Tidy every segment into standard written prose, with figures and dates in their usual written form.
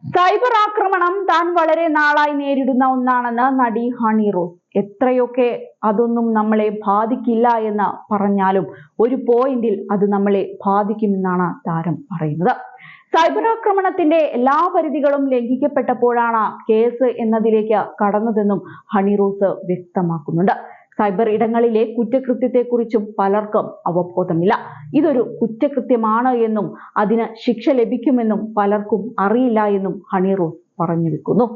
Cyber ആക്രമണം താൻ വളരെ നാളായി നേരിടുന്ന ഒന്നാണെന്ന് നടി ഹണി റോസ്. എത്രയൊക്കെ അതൊന്നും നമ്മളെ ബാധിക്കില്ല എന്ന് പറഞ്ഞാലും ഒരു പോയിന്റിൽ അത് നമ്മളെ ബാധിക്കുമെന്നാണ് താരം പറയുന്നത്. സൈബർ ആക്രമണത്തിന്റെ എല്ലാ പരിധികളും ലംഘിക്കപ്പെട്ടപ്പോഴാണ് കേസ് എന്നതിലേക്ക് കടന്നതെന്നും ഹണി റോസ് വ്യക്തമാക്കുന്നുണ്ട്. സൈബർ ഇടങ്ങളിലെ കുറ്റകൃത്യത്തെക്കുറിച്ചും പലർക്കും അവബോധമില്ല. ഇതൊരു കുറ്റകൃത്യമാണ് എന്നും അതിന് ശിക്ഷ ലഭിക്കുമെന്നും പലർക്കും അറിയില്ല എന്നും ഹണി റോസ് പറഞ്ഞു വെക്കുന്നു.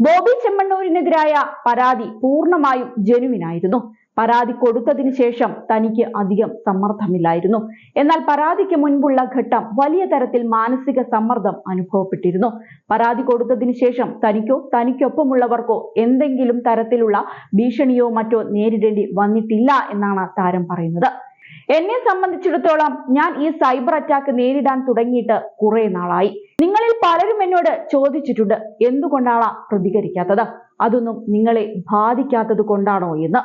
ബോബി ചെമ്മണ്ണൂരിനെതിരായ പരാതി പൂർണ്ണമായും ജെനുവിനായിരുന്നു. പരാതി കൊടുത്തതിന് ശേഷം തനിക്ക് അധികം സമ്മർദ്ദമില്ലായിരുന്നു. എന്നാൽ പരാതിക്ക് മുൻപുള്ള ഘട്ടം വലിയ തരത്തിൽ മാനസിക സമ്മർദ്ദം അനുഭവപ്പെട്ടിരുന്നു. പരാതി കൊടുത്തതിന് ശേഷം തനിക്കോ തനിക്കൊപ്പമുള്ളവർക്കോ എന്തെങ്കിലും തരത്തിലുള്ള ഭീഷണിയോ മറ്റോ നേരിടേണ്ടി വന്നിട്ടില്ല എന്നാണ് താരം പറയുന്നത്. എന്നെ സംബന്ധിച്ചിടത്തോളം ഞാൻ ഈ സൈബർ അറ്റാക്ക് നേരിടാൻ തുടങ്ങിയിട്ട് കുറെ നാളായി. നിങ്ങളിൽ പലരും എന്നോട് ചോദിച്ചിട്ടുണ്ട്, എന്തുകൊണ്ടാണ് പ്രതികരിക്കാത്തത്, അതൊന്നും നിങ്ങളെ ബാധിക്കാത്തത് കൊണ്ടാണോ എന്ന്.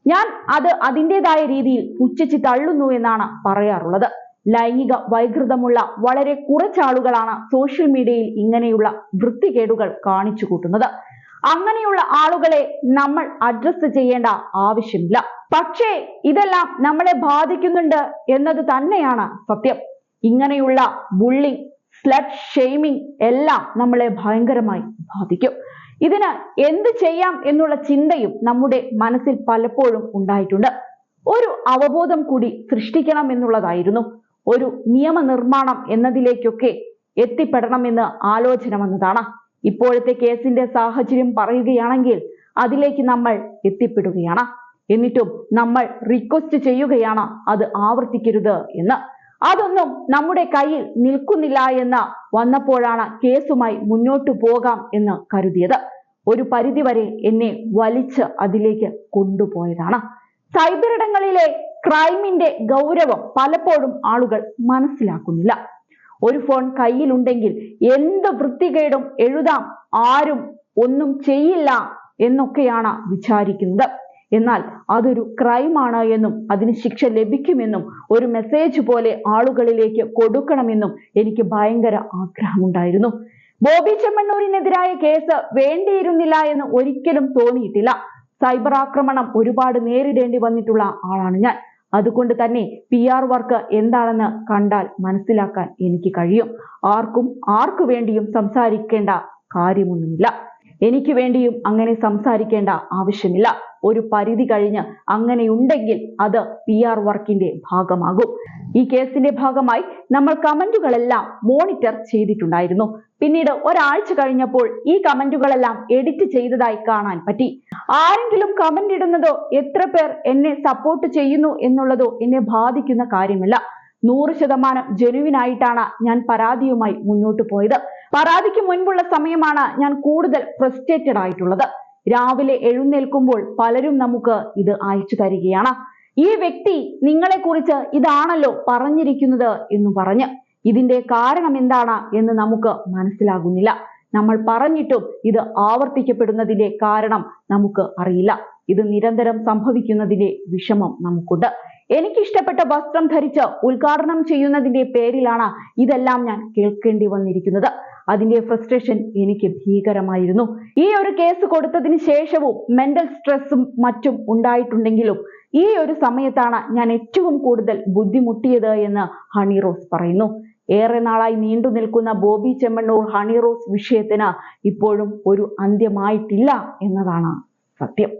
ഞാൻ അത് അതിൻ്റെതായ രീതിയിൽ പുച്ഛിച്ച് തള്ളുന്നു എന്നാണ് പറയാറുള്ളത്. ലൈംഗിക വൈകൃതമുള്ള വളരെ കുറച്ചാളുകളാണ് സോഷ്യൽ മീഡിയയിൽ ഇങ്ങനെയുള്ള വൃത്തികേടുകൾ കാണിച്ചു കൂട്ടുന്നത്. അങ്ങനെയുള്ള ആളുകളെ നമ്മൾ അഡ്രസ് ചെയ്യേണ്ട ആവശ്യമില്ല. പക്ഷേ ഇതെല്ലാം നമ്മളെ ബാധിക്കുന്നുണ്ട് എന്നത് തന്നെയാണ് സത്യം. ഇങ്ങനെയുള്ള ബുള്ളിങ്, സ്ലട്ട് ഷെയ്മിങ് എല്ലാം നമ്മളെ ഭയങ്കരമായി ബാധിക്കും. ഇതിന് എന്ത് ചെയ്യാം എന്നുള്ള ചിന്തയും നമ്മുടെ മനസ്സിൽ പലപ്പോഴും ഉണ്ടായിട്ടുണ്ട്. ഒരു അവബോധം കൂടി സൃഷ്ടിക്കണം എന്നുള്ളതായിരുന്നു. ഒരു നിയമനിർമ്മാണം എന്നതിലേക്കൊക്കെ എത്തിപ്പെടണമെന്ന് ആലോചന വന്നതാണ്. ഇപ്പോഴത്തെ കേസിന്റെ സാഹചര്യം പറയുകയാണെങ്കിൽ അതിലേക്ക് നമ്മൾ എത്തിപ്പെടുകയാണ്. എന്നിട്ടും നമ്മൾ റിക്വസ്റ്റ് ചെയ്യുകയാണ് അത് ആവർത്തിക്കരുത് എന്ന്. അതൊന്നും നമ്മുടെ കയ്യിൽ നിൽക്കുന്നില്ല എന്ന് വന്നപ്പോഴാണ് കേസുമായി മുന്നോട്ടു പോകാം എന്ന് കരുതിയത്. ഒരു പരിധിവരെ എന്നെ വലിച്ച് അതിലേക്ക് കൊണ്ടുപോയതാണ്. സൈബർ ഇടങ്ങളിലെ ക്രൈമിന്റെ ഗൗരവം പലപ്പോഴും ആളുകൾ മനസ്സിലാക്കുന്നില്ല. ഒരു ഫോൺ കയ്യിലുണ്ടെങ്കിൽ എന്ത് വൃത്തികേടും എഴുതാം, ആരും ഒന്നും ചെയ്യില്ല എന്നൊക്കെയാണ് വിചാരിക്കുന്നത്. എന്നാൽ അതൊരു ക്രൈമാണ് എന്നും അതിന് ശിക്ഷ ലഭിക്കുമെന്നും ഒരു മെസ്സേജ് പോലെ ആളുകളിലേക്ക് കൊടുക്കണമെന്നും എനിക്ക് ഭയങ്കര ആഗ്രഹമുണ്ടായിരുന്നു. ബോബി ചെമ്മണ്ണൂരിനെതിരായ കേസ് വേണ്ടിയിരുന്നില്ല എന്ന് ഒരിക്കലും തോന്നിയിട്ടില്ല. സൈബർ ആക്രമണം ഒരുപാട് നേരിടേണ്ടി വന്നിട്ടുള്ള ആളാണ് ഞാൻ. അതുകൊണ്ട് തന്നെ PR വർക്ക് എന്താണെന്ന് കണ്ടാൽ മനസ്സിലാക്കാൻ എനിക്ക് കഴിയും. ആർക്കു വേണ്ടിയും സംസാരിക്കേണ്ട കാര്യമൊന്നുമില്ല. എനിക്ക് വേണ്ടിയും അങ്ങനെ സംസാരിക്കേണ്ട ആവശ്യമില്ല. ഒരു പരിധി കഴിഞ്ഞ് അങ്ങനെയുണ്ടെങ്കിൽ അത് PR വർക്കിന്റെ ഭാഗമാകും. ഈ കേസിന്റെ ഭാഗമായി നമ്മൾ കമന്റുകളെല്ലാം മോണിറ്റർ ചെയ്തിട്ടുണ്ടായിരുന്നു. പിന്നീട് ഒരാഴ്ച കഴിഞ്ഞപ്പോൾ ഈ കമന്റുകളെല്ലാം എഡിറ്റ് ചെയ്തതായി കാണാൻ പറ്റി. ആരെങ്കിലും കമന്റ് ഇടുന്നതോ എത്ര പേർ എന്നെ സപ്പോർട്ട് ചെയ്യുന്നു എന്നുള്ളതോ എന്നെ ബാധിക്കുന്ന കാര്യമല്ല. 100% ജെനുവിനായിട്ടാണ് ഞാൻ പരാതിയുമായി മുന്നോട്ട് പോയത്. പരാതിക്ക് മുൻപുള്ള സമയമാണ് ഞാൻ കൂടുതൽ ഫ്രസ്ട്രേറ്റഡ് ആയിട്ടുള്ളത്. രാവിലെ എഴുന്നേൽക്കുമ്പോൾ പലരും നമുക്ക് ഇത് അയച്ചു തരികയാണ്. ഈ വ്യക്തി നിങ്ങളെക്കുറിച്ച് ഇതാണല്ലോ പറഞ്ഞിരിക്കുന്നത് എന്ന് പറഞ്ഞ്. ഇതിന്റെ കാരണം എന്താണ് എന്ന് നമുക്ക് മനസ്സിലാകുന്നില്ല. നമ്മൾ പറഞ്ഞിട്ടും ഇത് ആവർത്തിക്കപ്പെടുന്നതിന്റെ കാരണം നമുക്ക് അറിയില്ല. ഇത് നിരന്തരം സംഭവിക്കുന്നതിന്റെ വിഷമം നമുക്കുണ്ട്. എനിക്കിഷ്ടപ്പെട്ട വസ്ത്രം ധരിച്ച് ഉദ്ഘാടനം ചെയ്യുന്നതിന്റെ പേരിലാണ് ഇതെല്ലാം ഞാൻ കേൾക്കേണ്ടി വന്നിരിക്കുന്നത്. അതിന്റെ ഫ്രസ്ട്രേഷൻ എനിക്ക് ഭീകരമായിരുന്നു. ഈ ഒരു കേസ് കൊടുത്തതിന് ശേഷവും മെന്റൽ സ്ട്രെസ്സും മറ്റും ഉണ്ടായിട്ടുണ്ടെങ്കിലും ഈ ഒരു സമയത്താണ് ഞാൻ ഏറ്റവും കൂടുതൽ ബുദ്ധിമുട്ടിയത് എന്ന് ഹണി റോസ് പറയുന്നു. ഏറെ നാളായി നീണ്ടു നിൽക്കുന്ന ബോബി ചെമ്മണ്ണൂർ ഹണി റോസ് വിഷയത്തിന് ഇപ്പോഴും ഒരു അന്ത്യമായിട്ടില്ല എന്നതാണ് സത്യം.